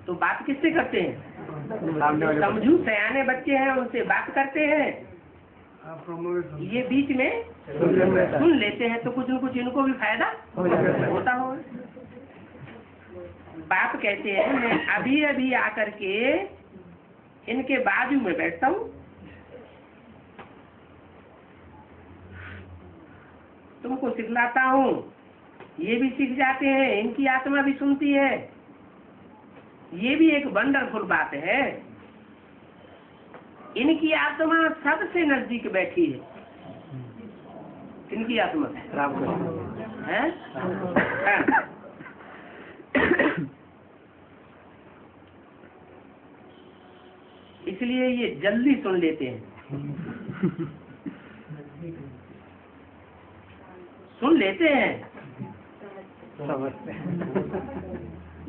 तो बात किससे करते हैं? समझू सयाने बच्चे हैं, उनसे बात करते हैं, ये बीच में सुन लेते हैं, तो कुछ न कुछ इनको भी फायदा होता हो। बाप कहते हैं मैं अभी अभी आकर के इनके बाजू में बैठता हूँ, तुमको सिखलाता हूँ, ये भी सीख जाते हैं, इनकी आत्मा भी सुनती है। ये भी एक वंडरफुल बात है। इनकी आत्मा सबसे नजदीक बैठी है। इनकी आत्मा है? इसलिए ये जल्दी सुन लेते हैं। सुन लेते हैं,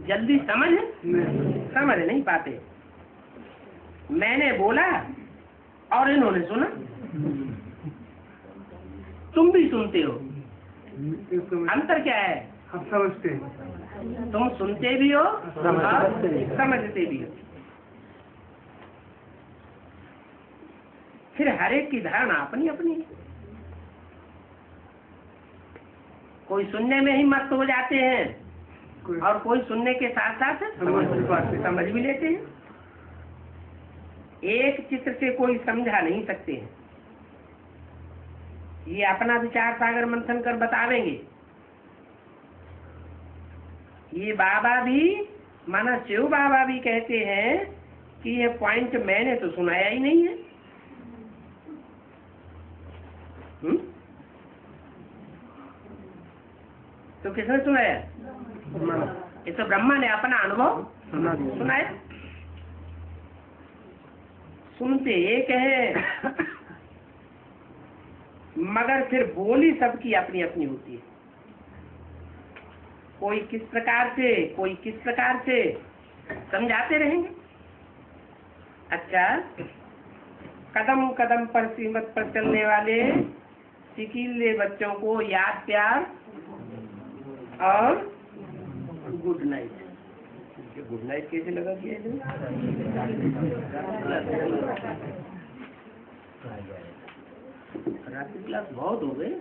जल्दी समझ नहीं पाते। मैंने बोला और इन्होंने सुना। तुम भी सुनते हो, अंतर क्या है? हम समझते हैं। तुम सुनते भी हो और समझते भी हो। फिर हर एक की धारणा अपनी अपनी है। कोई सुनने में ही मस्त हो जाते हैं और कोई सुनने के साथ साथ समझ भी लेते हैं। एक चित्र से कोई समझा नहीं सकते हैं। ये अपना विचार सागर मंथन कर बतावेंगे। ये बाबा भी, माना शिव बाबा भी कहते हैं कि ये पॉइंट मैंने तो सुनाया ही नहीं है। तो किसने सुनाया? ये तो ब्रह्मा ने अपना अनुभव सुनाया। सुनते एक है मगर फिर बोली सबकी अपनी अपनी होती है। कोई किस प्रकार से, कोई किस प्रकार से समझाते रहेंगे। अच्छा, कदम कदम पर सीमत पर चलने वाले सिकीले बच्चों को याद प्यार और गुड नाइट। गुड नाइट कैसे लगा दिया? रात की क्लास बहुत हो गए।